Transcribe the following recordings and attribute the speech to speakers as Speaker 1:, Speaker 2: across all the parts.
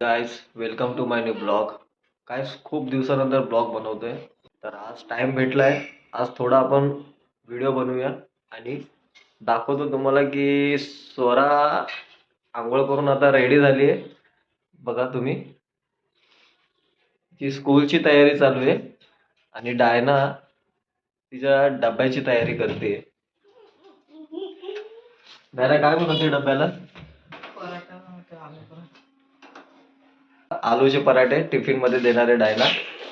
Speaker 1: Guys, welcome to my new blog. काय खूप दिवसानंतर ब्लॉग बनवतोय. तर आज टाइम भेटलाय. आज थोडा आपण व्हिडिओ बनवूया आणि दाखवतो तुम्हाला की स्वरा आंघोळ करून आता रेडी झाली आहे. बघा तुम्ही, ती स्कूलची तयारी चालू आहे आणि डायना तिच्या डब्याची तयारी करते. डायना काय बनवते डब्याला? आलूचे पराठे टिफिन मध्ये देणार आहे डायना.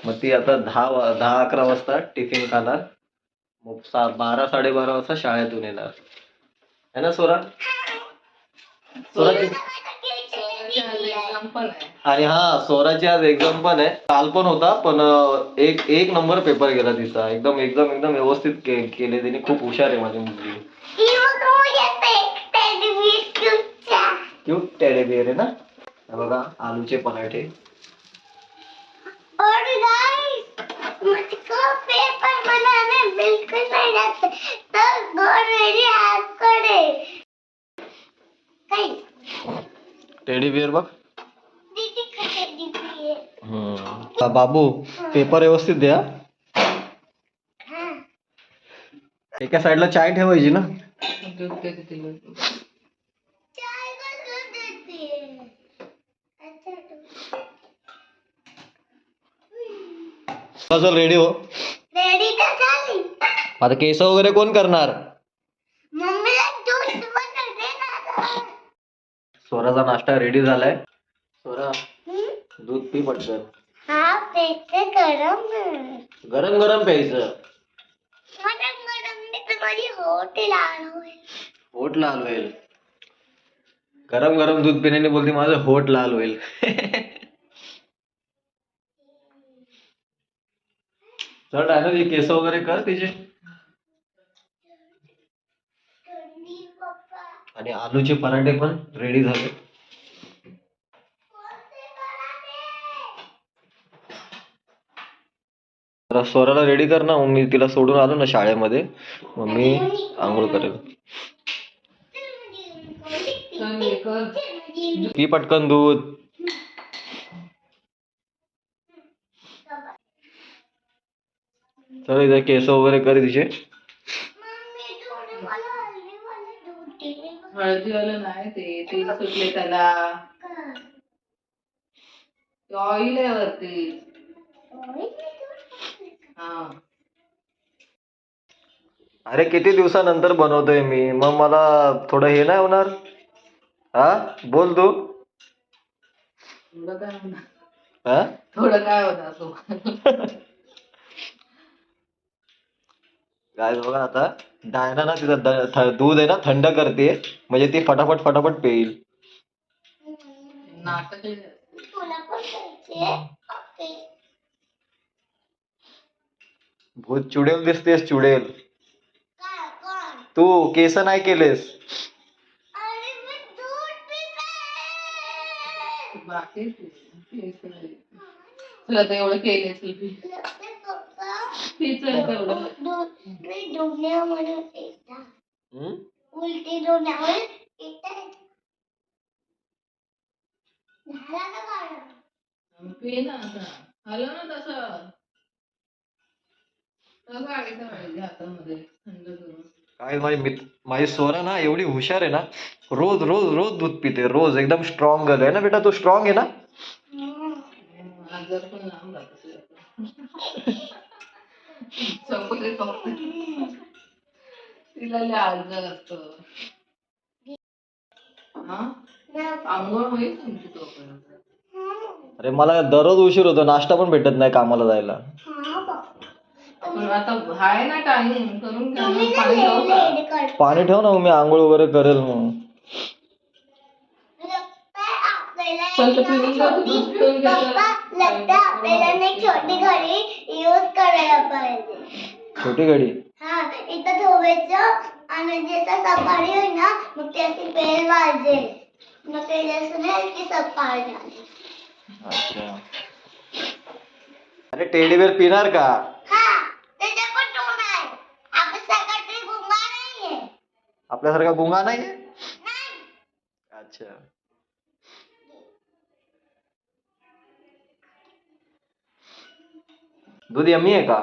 Speaker 1: मग ती आता 10-11 वाजता टिफिन खाणार. मग 12-12:30 वाजता शाळेतून येणार है ना सोरा? सोराची आणि सोराची आज एक्झाम पण आहे. काल पण होता, पण एक नंबर पेपर गेला तिचा. एकदम व्यवस्थित केले तिने. खूप हुशार आहे माझी मुलगी. क्यूट टेडी बियर आहे ना. हे बघा आलूचे पराठे.
Speaker 2: और गाइस, मुझको पेपर बनाने बिल्कुल नहीं आते, तो गॉड मेरी हेल्प करे. काय
Speaker 1: टेडी बियर बघ.
Speaker 2: दीदी टेडी बियर.
Speaker 1: बाबू पेपर व्यवस्थित द्या. एका साईडला चाय ठेवायची ना.
Speaker 2: चाय कसं देते? अच्छा
Speaker 1: चल रेडी हो.
Speaker 2: रेडी तर झाली.
Speaker 1: आता केस वगैरे कोण करणार?
Speaker 2: मम्मीला दूध बनवून दे ना.
Speaker 1: स्वराचा नाश्ता रेडी झालाय. स्वरा दूध पी पटकन.
Speaker 2: हा पेचे गरम
Speaker 1: गरम गरम प्यायचं.
Speaker 2: गरम गरम मी तुम्हारी होट लाल होईल.
Speaker 1: होठ लाल होईल. गरम गरम दूध पिण्याने बोलते माझं होठ लाल होईल. चल डायना, ती केस वगैरे कर तिचे. आणि आलूचे पराठे पण रेडी झाले. तर स्वराला रेडी कर ना. मग मी तिला सोडून आलो ना शाळेमध्ये, मग मी आंघोळ करेल. पी पटकन दूध. चल इथे केस वगैरे कर तिचे.
Speaker 3: हळदीवालं नाही, ते तेल सुटले त्याला. ऑइल आहे वरती. हा,
Speaker 1: अरे किती दिवसानंतर बनवतोय मी, मग मला थोडं हे नाही होणार? बोल तू.
Speaker 3: थोडं काय होणार?
Speaker 1: हा
Speaker 3: थोडं काय होणार तू?
Speaker 1: काय बघा आता डायना ना तिचं दूध आहे ना थंड करते, म्हणजे ती फटाफट फटाफट पेईल.
Speaker 3: नाटक आहे.
Speaker 2: तुला पण पाहिजे? ओके.
Speaker 1: बहुत चुडेल दिसतेस, चुडेल.
Speaker 2: काय कोण?
Speaker 1: तू केस नाही केलेस.
Speaker 2: अरे मी दूध पिते.
Speaker 3: बाकी तुला तर एवढं केलंय की
Speaker 2: लगते पप्पा.
Speaker 3: चल तेवढं.
Speaker 2: दूध मी डोण्यावर येतात. उलटी डोण्यावर येतात. झाला का काढून?
Speaker 3: पे ना आता. आलं ना तसं. गाडीचा पाहिजे हातामध्ये थंड करून.
Speaker 1: काय माझी स्वरा ना एवढी हुशार आहे ना. रोज रोज रोज दूध पिते रोज. एकदम स्ट्रॉंग गर्ल आहे ना बेटा. तू स्ट्रॉंग आहे ना.
Speaker 3: आजार पण लांब राहतो. चौकले तिला लय आजार असतो. आंघोळ होईल तुमची तोपर्यंत.
Speaker 1: अरे मला दररोज उशीर होतो, नाश्ता पण भेटत नाही कामाला जायला.
Speaker 3: पण आता आहे ना टाइम, करून घ्या ना. पाणी ठेवू का?
Speaker 1: पाणी ठेव ना, मग मी आंघोळ वगैरे करेल. मग
Speaker 2: छोटी घडी यूज करायला पाहिजे.
Speaker 1: छोटी घडी
Speaker 2: इथं ठेवायचं आणि जसं सकाळी होईल ना, मग ते अशी बेल वाजेल. मग ते जसं की सकाळी झाली.
Speaker 1: अच्छा. अरे टेडी बेअर पिणार का?
Speaker 2: त्याच्या पण टोन आहे. आपल्यासारखा गुंगा नाहीये.
Speaker 1: आपल्यासारखा गुंगा नाहीये. अच्छा. दूध यम्मी आहे का?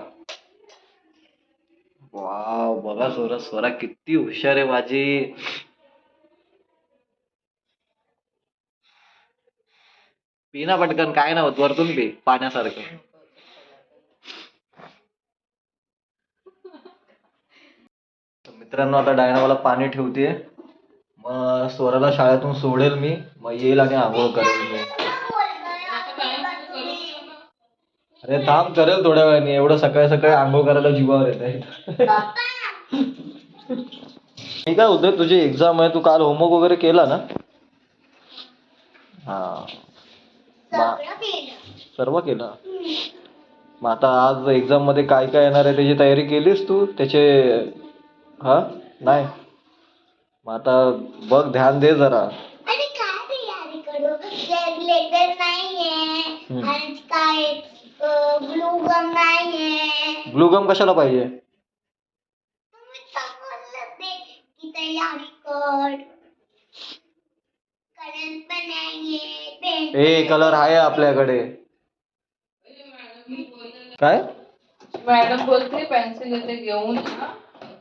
Speaker 1: वाव, बघा स्वरा, स्वरा किती हुशार आहे माझी. पी ना पटकन, काय नाही होत, वरतून पी पाण्यासारखं. तर मित्रांनो, आता डायना मला पाणी ठेवतेय. मग स्वराला शाळेतून सोडेल मी, मग येईल आणि आंघोळ करेल मी. अरे थांब, करेल थोड्या वेळाने. एवढं सकाळी सकाळी आंघोळ करायला जीवावर येत आहे. मी काय होतं, तुझी एक्झाम आहे, तू काल होमवर्क वगैरे केला ना? हा,
Speaker 2: सगळं केलं.
Speaker 1: सर्व केलं. मग आता आज एक्झाम मध्ये काय काय येणार आहे त्याची तयारी केलीस तू त्याचे? हा, नाही. मग आता बघ, ध्यान दे जरा.
Speaker 2: आणि काय तयारी करू? लेटर नाहीये आणि काय ग्लू गम नाहीये.
Speaker 1: ग्लू गम कशाला पाहिजे?
Speaker 2: तुम्ही सांगितलं ते की तयारी कर. कलर पण नाहीये, पेन
Speaker 1: ए, कलर आहे आपल्याकडे. काय?
Speaker 3: मॅडम बोलते पेन्सिल येते घेऊन या.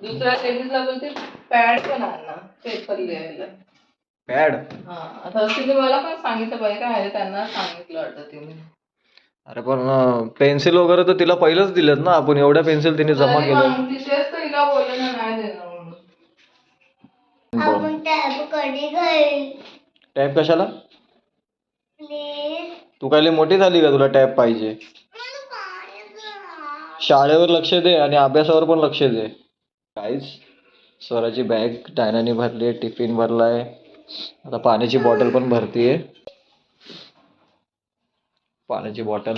Speaker 3: दुसऱ्या लेडीजला बोलते पॅड पण आणा पेपर लिहायला.
Speaker 1: पॅड?
Speaker 3: हा, आता तिने मला पण सांगितलं पाहिजे काय त्यांना सांगितलं वाटतं तिने.
Speaker 1: अरे पण पेन्सिल वगैरे तर तिला पहिलंच दिलेत ना आपण. एवढ्या पेन्सिल तिने जमा
Speaker 3: तरी
Speaker 1: केल्या.
Speaker 3: मग तिथेच तर हिला बोलले ना नाही देणार म्हणून.
Speaker 2: आपण टॅब कधी घेईल
Speaker 1: टॅब कशाला?
Speaker 2: प्लीज?
Speaker 1: तू काय लई मोठी झाली का तुला टॅब पाहिजे?
Speaker 2: मला पाहिजे.
Speaker 1: शाळेवर लक्ष दे आणि अभ्यासावर पण लक्ष दे. काहीच. स्वराची बॅग डायनाने भरली, टिफिन भरलाय. आता पाण्याची बॉटल पण भरतीये. पाण्याची बॉटल.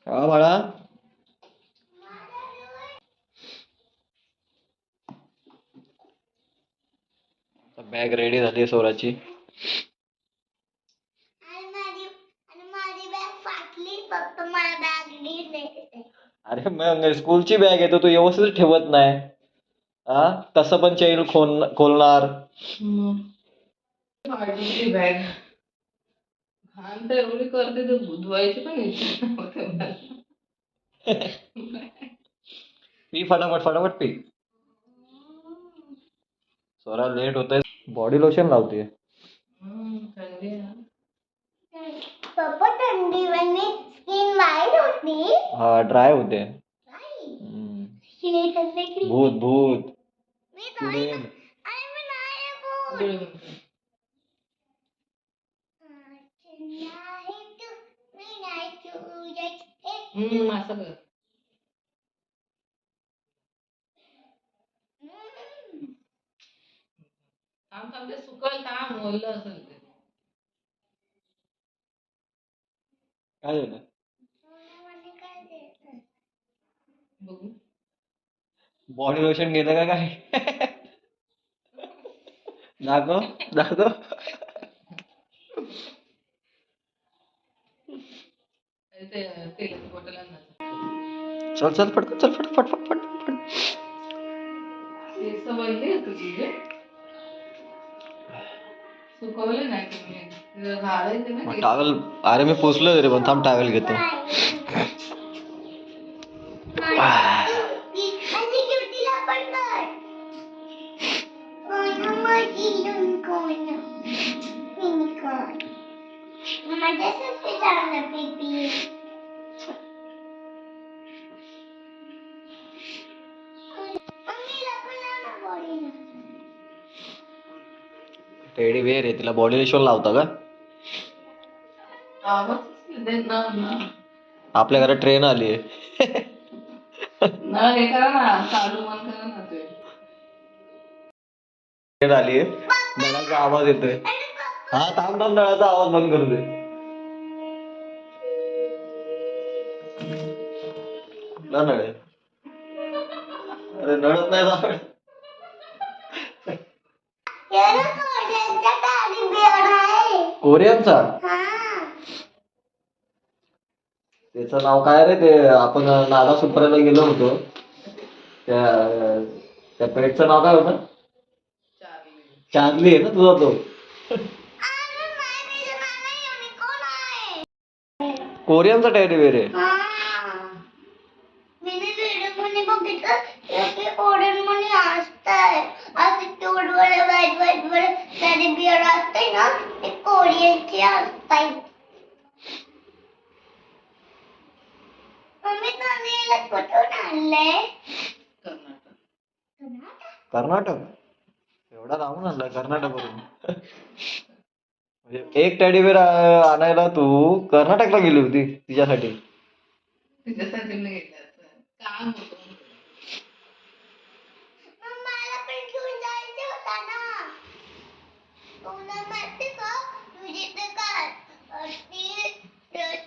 Speaker 1: हा बाळा. बॅग रेडी झाली स्वराची.
Speaker 2: आणि माझी बॅग फाटली. पप्पा मला बॅग नीट.
Speaker 1: अरे मग स्कूलची बॅग आहे तर तू व्यवस्थित ठेवत नाही. हा, कसं पण चैन खोलणार.
Speaker 3: फाटली बॅग. घाण तर एवढी करते तर धुवायची पण इच्छा नव्हती मला.
Speaker 1: पी फटाफट फटाफट पी. स्वरा लेट होतंय. बॉडी लोशन लावते.
Speaker 3: थंडी आहे ना.
Speaker 2: पप्पा थंडीवानी स्किन व्हाईट होती.
Speaker 1: हा, ड्राय होते.
Speaker 2: शिणी थंडी की
Speaker 1: भूत भूत.
Speaker 2: मी नाही. अरे मी नाही बोल.
Speaker 3: डोळे बंद कर. असं कर. थांब थांब ते सुकल थांब ओलं असेल ते.
Speaker 1: काय झालं?
Speaker 3: बघू.
Speaker 1: बॉडी लोशन घेतं का काय? दाखव दाखव.
Speaker 3: ते तेलाची बॉटल आणणार.
Speaker 1: चल चल पटकन, चल फट फट फट फट फट.
Speaker 3: केस वळली आहे तुझी रे. सुकवले नाही तुम्ही घालायचे ना केस.
Speaker 1: टावेल. अरे मी पोचलोय रे, पण थांब टावेल घेतो. टेडी बेअर आहे, तिला बॉडी लोशन लावता का?
Speaker 3: आवाज देत ना.
Speaker 1: आपल्या घरात ट्रेन आली आहे.
Speaker 3: ना हे करा ना चालू बंद करा ना ते.
Speaker 1: ट्रेन आली आहे. नळाचा आवाज येतोय. हा थांब थांब, नळाचा आवाज बंद करू दे. कुठला नळ आहे? अरे नळच नाही जावड. कोरियनचा? त्याचं नाव काय रे? ते आपण नाला सुपरायला गेलो होतो त्या पेटचं नाव काय होतं?
Speaker 3: चार्ली.
Speaker 1: चार्ली आहे ना तुझा तो? कोरियनचा टेडी बेअर आहे.
Speaker 2: हा मी व्हिडिओ मध्ये बघितलं की आपल्या कोरियन मध्ये असतंय असं क्यूट वाले वाईट वाईट वाले टेडी बिअर असते ना ते कोरियनचे असतात. मम्मी तुम्ही याला कुठून आणलंय?
Speaker 3: कर्नाटक.
Speaker 1: कर्नाटक एवढा लावून आणलाय कर्नाटकवरून. म्हणजे एक टेडी बेअर आणायला तू कर्नाटकला गेली होती तिच्यासाठी.
Speaker 3: तिच्यासाठी नाही गेले असं काम होतं.
Speaker 2: मग मला पण घेऊन जायचं होता ना. तुला माहिती का तुझी ते काय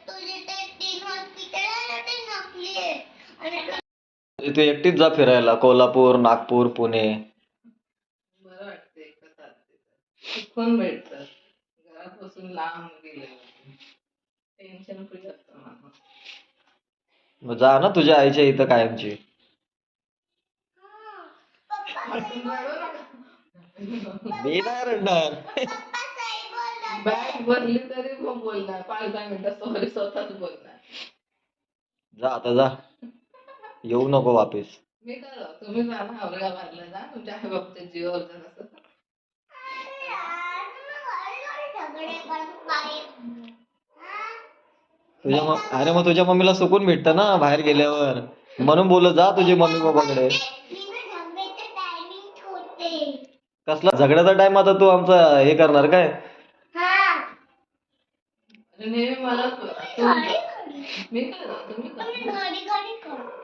Speaker 2: तुझे ते 3 हॉस्पिटल आहे ना ते नकली आहे आणि
Speaker 1: तू एकटीच जा फिरायला कोल्हापूर, नागपूर, पुणे.
Speaker 3: बरं वाटतं एकच असते शिकून भेटतात घरापासून लांब गेल्यावर टेन्शन फ्री असतं माणूस.
Speaker 1: मग जा ना तुझ्या आईच्या इथं कायमची.
Speaker 3: आपण रडू नका.
Speaker 1: मी नाही रडणार.
Speaker 2: पप्पा सही बोलतात.
Speaker 3: बॅग भरली तरी मग बोलणार 5-10 मिनिटं सॉरी स्वतःच बोलणार.
Speaker 1: जा आता जा. येऊ नको वापिस.
Speaker 3: मी काय जाऊ, तुम्ही जा ना औरंगाबादला जा तुमच्या आई बाबाच्या जीवावर जा असं.
Speaker 2: अरे यार, तुम्ही वाईट वाईट झगडे करत हा?
Speaker 1: अरे मग तुझ्या मम्मीला सुकून भेटतं ना बाहेर गेल्यावर. म्हणून बोलत जा तुझी मम्मी पप्पाकडे.
Speaker 2: मी ना झगड्याचे टायमिंग ठेवते.
Speaker 1: कसला झगड्याचा टाइम आता तू आमचा हे करणार काय?
Speaker 2: हा
Speaker 3: आणि नेहमी मला
Speaker 2: घडी घडी.
Speaker 3: मी काय जाऊ तुम्ही
Speaker 2: तुम्ही
Speaker 3: करा.
Speaker 2: घडी घडी करता.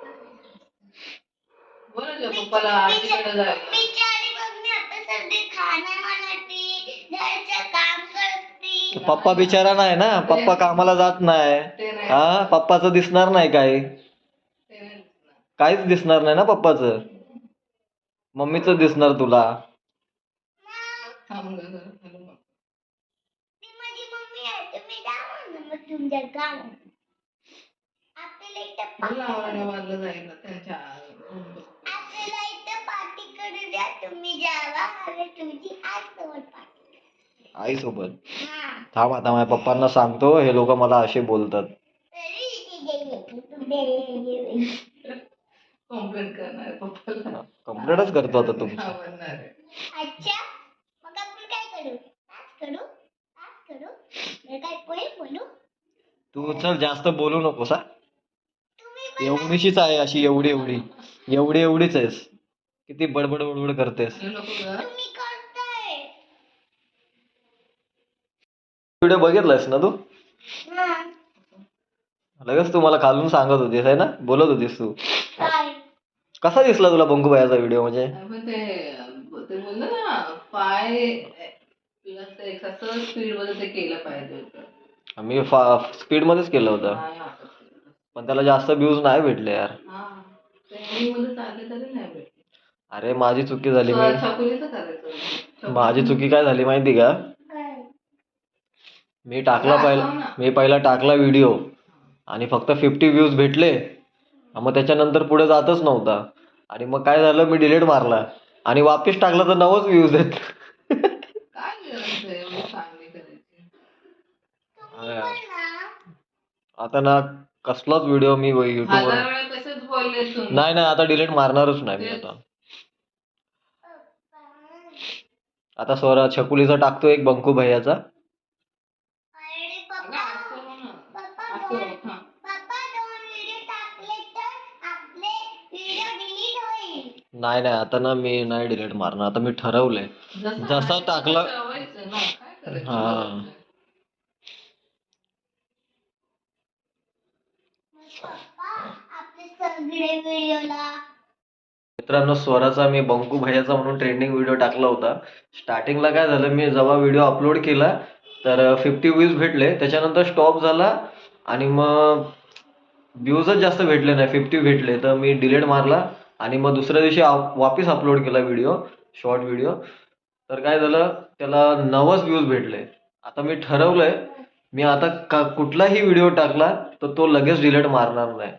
Speaker 3: बोला तुझ्या पप्पाला आजीकडे जायला.
Speaker 2: बिचारी बघ मी आता सध्या खाणं बनवते, घरचं काम करते.
Speaker 1: पप्पा बिचारा नाही ना. पप्पा कामाला जात नाही.
Speaker 3: ते नाही
Speaker 1: हा पप्पाचं दिसणार नाही काय.
Speaker 3: ते नाही दिसणार.
Speaker 1: काहीच दिसणार नाही ना पप्पाचं. मम्मीच दिसणार तुला.
Speaker 3: थांब गं जरा, हॅलो मग.
Speaker 2: ती माझी मम्मी आहे तुम्ही जा ना मग तुमच्या गावात. आपल्याला इथं
Speaker 3: बोला औरंगाबादला जायला त्यांच्या
Speaker 2: आपल्याला इथं पार्टी करू द्या तुम्ही जावा आणि तुमची आजसोबत पार्टी.
Speaker 1: आई सोबत.
Speaker 2: हा
Speaker 1: थांब आता माझ्या पप्पांना सांगतो हे लोक मला असे बोलतात.
Speaker 2: तरी इथे गेली तुम्ही.
Speaker 3: कॉम्प्लेन करणार आहे पप्पाला.
Speaker 1: कम्प्लेटच करतो आता तुमचं.
Speaker 3: आवडणार आहे.
Speaker 2: अच्छा मग आपण काय करू आज करू मी काय पोहे बोलू
Speaker 1: तू चल जास्त बोलू नकोस हा.
Speaker 2: तुम्ही
Speaker 1: एवढीशीच आहे अशी एवढीच आहेस. किती बडबड बडबड करतेस.
Speaker 3: हे नको गं.
Speaker 2: तुम्ही करताय.
Speaker 1: व्हिडिओ बघितलायस ना तू.
Speaker 2: हा
Speaker 1: लगेच तू मला खालून सांगत होतीस आहे ना. बोलत होतीस तू.
Speaker 2: काय
Speaker 1: कसा दिसला तुला बंकूबाईचा व्हिडिओ म्हणजे.
Speaker 3: आपण ते बोललं ना पाय प्लस एक असं स्पीड मध्ये ते केलं पाहिजे होतं.
Speaker 1: मी स्पीड मध्येच केलं होतं.
Speaker 3: हा, हा.
Speaker 1: पण त्याला जास्त व्ह्यूज नाही भेटले यार.
Speaker 3: हा. ते ending मध्ये चालले तरी नाही भेटले.
Speaker 1: अरे माझी चुकी झाली.
Speaker 3: छकुलीचं करायचं.
Speaker 1: माझी चुकी काय झाली माहिती का.
Speaker 2: काय
Speaker 1: मी पहिला टाकला व्हिडिओ आणि फक्त 50 व्ह्यूज भेटले. मग त्याच्यानंतर पुढे जातच नव्हता. आणि मग काय झालं मी डिलीट मारला आणि वापस टाकला तर 9च व्ह्यूज आहेत.
Speaker 3: काय गरज आहे एवढी चांगली करायची.
Speaker 2: पण ना
Speaker 1: आता ना कसलाच व्हिडिओ मी युट्यूबवर
Speaker 3: 1000 वेळा तसेच बोलले तुम्ही.
Speaker 1: नाही आता डिलीट मारणारच नाही मी आता. आता स्वरा छकुलीचा टाकतो एक बंकू भैयाचा.
Speaker 2: अरे
Speaker 3: अगं,
Speaker 2: पप्पा
Speaker 3: असं हो ना.
Speaker 2: पप्पा
Speaker 3: असं
Speaker 2: दोन
Speaker 3: हो, हा.
Speaker 2: पप्पा 2 व्हिडिओ टाकले तर आपले व्हिडिओ डिलीट होईल.
Speaker 1: नाही आता ना मी नाही डिलीट मारणार. आता मी ठरवलंय. जसा
Speaker 3: आहे
Speaker 1: टाकला-
Speaker 3: तसं ठेवायचं ना. काय करायचं?
Speaker 1: हा.
Speaker 2: पप्पा आपले सगळे व्हिडिओला
Speaker 1: मित्रांनो स्वराचा मी बंकू भैयाचा म्हणून ट्रेंडिंग व्हिडिओ टाकला होता. स्टार्टिंगला काय झालं मी जेव्हा व्हिडिओ अपलोड केला तर 50 व्ह्यूज भेटले. त्याच्यानंतर स्टॉप झाला आणि मग व्ह्यूजच जास्त भेटले नाही. 50 भेटले तर मी डिलीट मारला आणि मग दुसऱ्या दिवशी वापस अपलोड केला व्हिडिओ शॉर्ट व्हिडिओ. तर काय झालं त्याला 9च व्ह्यूज भेटले. आता मी ठरवलंय मी आता कुठलाही व्हिडिओ टाकला तर तो लगेच डिलीट मारणार नाही.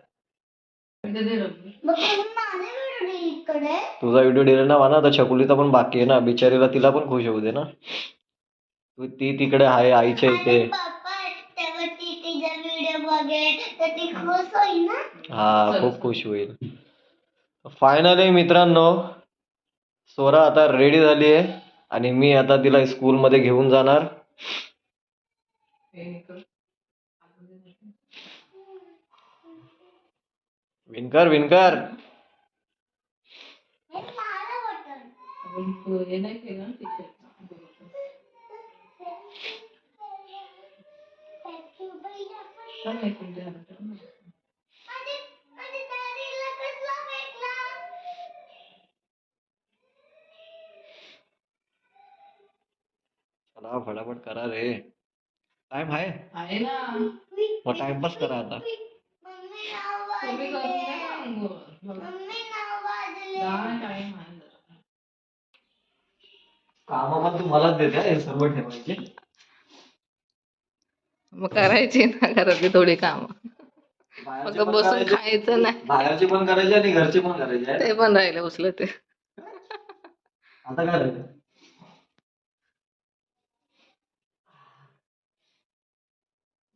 Speaker 3: कधी रडली?
Speaker 2: मग तुम्ही माझे व्हिडिओ डिलीट करे.
Speaker 1: तुझा व्हिडिओ डिलीट ना म्हणा. आता छकुलीचा पण बाकी आहे ना. बिचारीला तिला पण खुश होऊ दे ना. ती तिकडे आहे आईच्या इथे.
Speaker 2: पप्पा तेव्हा ती तिचा व्हिडिओ बघेल तर ती खुश होईल ना.
Speaker 1: हा खूप खुश होईल. फायनली मित्रांनो स्वरा आता रेडी झाली आहे आणि मी आता तिला स्कूलमध्ये घेऊन जाणार. विनकर विनकर
Speaker 2: हे मला बटन.
Speaker 3: आपण हे नाही केलं ना टी-शर्ट. पण नाही तुमच्या हातात ना.
Speaker 2: माझ्या दादीला कसला भेटला.
Speaker 1: चला फटाफट करा रे. टाइम आहे
Speaker 3: आहे ना.
Speaker 1: मग टाइमपास करा आता.
Speaker 2: मम्मी नाव
Speaker 3: तुम्ही करून
Speaker 2: वाजले.
Speaker 3: द्या ना अंघोळ.
Speaker 2: मम्मी नाव वाजले.
Speaker 3: दहा टाइम आहे जरा.
Speaker 1: काम पण तुम्हालाच देते हे सर्व ठेवायचे.
Speaker 3: मग करायची ना घरातली थोडी काम.
Speaker 1: बाहेरचे
Speaker 3: फक्त
Speaker 1: पण
Speaker 3: बसून
Speaker 1: करायचे,
Speaker 3: खायचं नाही.
Speaker 1: बाहेरचे पण करायचे आणि घरचे पण करायचे आहे.
Speaker 3: ते पण राहिले उचल ते.
Speaker 1: आता काय राहिलं?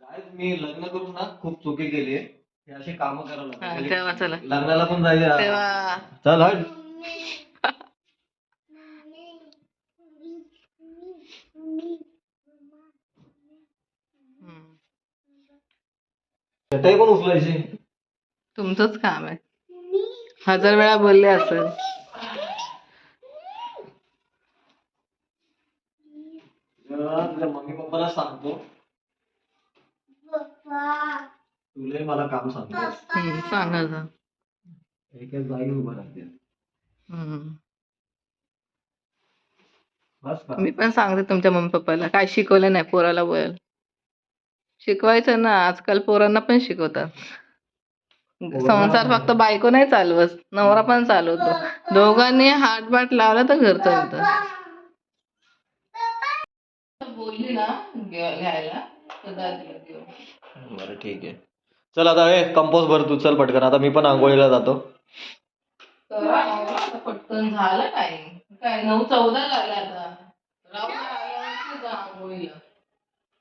Speaker 1: Guys, मी लग्न करून ना खूप चुकी केली आहे. हे असे काम करायला
Speaker 3: हा,
Speaker 1: लागले.
Speaker 3: तेव्हा चला.
Speaker 1: लग्नाला पण जायचं.
Speaker 3: तेव्हा
Speaker 1: चल हट.
Speaker 3: हम्म.
Speaker 1: चटई पण उचलायची.
Speaker 3: तुमचंच काम आहे. 1000 वेळा बोलले असेल.
Speaker 1: तुझ्या मम्मी पप्पाला सांगतो
Speaker 2: पप्पा.
Speaker 1: तुला मला काम सांगतो.
Speaker 3: सांगायचं.
Speaker 1: एक जागी उभं राहते.
Speaker 3: हम्म.
Speaker 1: बस का?
Speaker 3: मी पण सांगते तुमच्या मम्मी पप्पाला काय शिकवलं नाही पोराला बोल. शिकवायचं ना आजकाल पोरांना पण शिकवतात. संसार फक्त बायको नाही चालवत नवरा पण चालवतो. दोघांनी हातभाट लावला तर घर चालतं. बोलली ना घ्यायला तर दादीला घेऊन.
Speaker 1: बरं ठीक आहे. चल आता हे कंपोस्ट भर तू. चल पटकन आता मी पण आंघोळीला जातो.
Speaker 3: तर आता पटकन झालं टाइम. काय 9:14 झाले आता. राहून आल्यावरती जा आंघोळीला.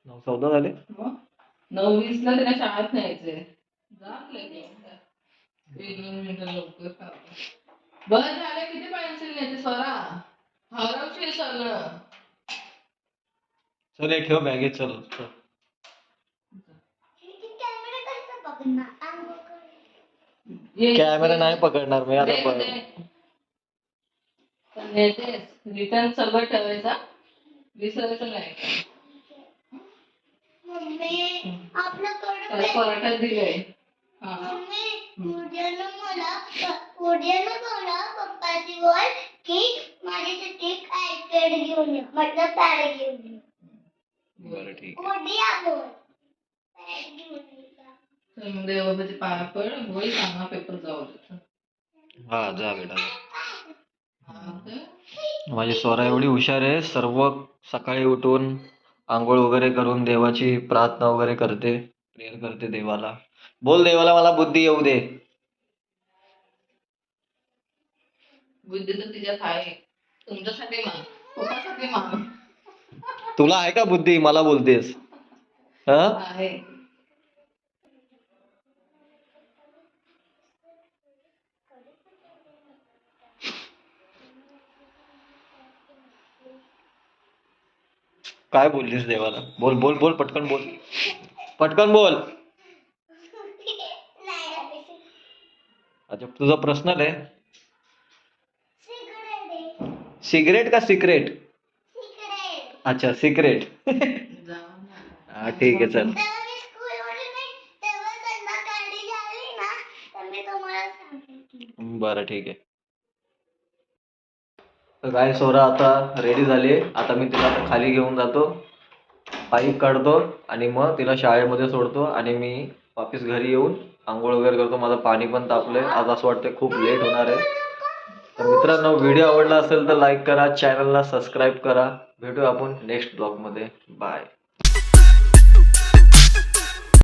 Speaker 1: 9:14 झाले.
Speaker 3: मग 9:20 ला त्याला शाळेत न्यायचंय. जा लगेच. 1-2 मिनिटं लवकर खाऊ. बरं झालं किती पेन्सिल नेते स्वरा. हरवशील सगळं.
Speaker 1: चल हे ठेव बॅगेत. चल चल.
Speaker 2: कॅमेरा कसा पकडणार. आंघोळ कर.
Speaker 1: कॅमेरा नाही पकडणार मी आता.
Speaker 3: रिटर्न सगळं ठेवायचा. विसरायचं नाही.
Speaker 2: मम्मी आपल्याकडे
Speaker 3: त्याला पराठा दिलंय. हा.
Speaker 2: मम्मी उद्या मला पप्पाची बोल की माझ्यासाठी आयपॅड घेऊन ये. मतलब पॅड घेऊन ये.
Speaker 1: बरं ठीक आहे.
Speaker 2: उद्या बोल पॅड घेऊन ये.
Speaker 3: तर मग देवाचे पाया पड. बोल चांगला पेपर जाऊ दे.
Speaker 1: हा जा बेटा.
Speaker 3: हा तर.
Speaker 1: माझी स्वरा एवढी हुशार आहे. सर्व सकाळी उठून आंघोळ वगैरे करून देवाची प्रार्थना वगैरे करते. प्रेयर करते देवाला. बोल देवाला मला बुद्धी येऊ दे.
Speaker 3: बुद्धी तर तिच्यात आहे. तुमच्यासाठी मान. पप्पासाठी मान.
Speaker 1: तुला आहे का बुद्धी मला बोलतेस? हा
Speaker 3: आहे.
Speaker 1: काय बोललीस देवाला? बोल बोल बोल पटकन बोल. पटकन बोल. अच्छा तुझा पर्सनल आहे. सिगरेट का सिक्रेट? अच्छा सिक्रेट.
Speaker 3: जाऊ ना.
Speaker 1: हा ठीक आहे चल.
Speaker 2: तेव्हा मी स्कूलमध्ये नाही तेव्हा संध्याकाळी झाली ना तर मी तुम्हाला सांगते.
Speaker 1: बरं ठीक आहे. तर काय स्वरा आता रेडी झाली. आता मी तिला आता खाली घेऊन जातो. बाईक काढतो आणि मग तिला शाळेमध्ये सोडतो आणि मी वापस घरी येऊन आंघोळ वगैरे करतो. माझं पाणी पण तापलंय. आज असं वाटतंय खूप लेट होणार आहे. तर मित्रांनो व्हिडिओ आवडला असेल तर लाईक करा. चॅनलला सबस्क्राईब करा. भेटू आपण नेक्स्ट ब्लॉगमध्ये. बाय.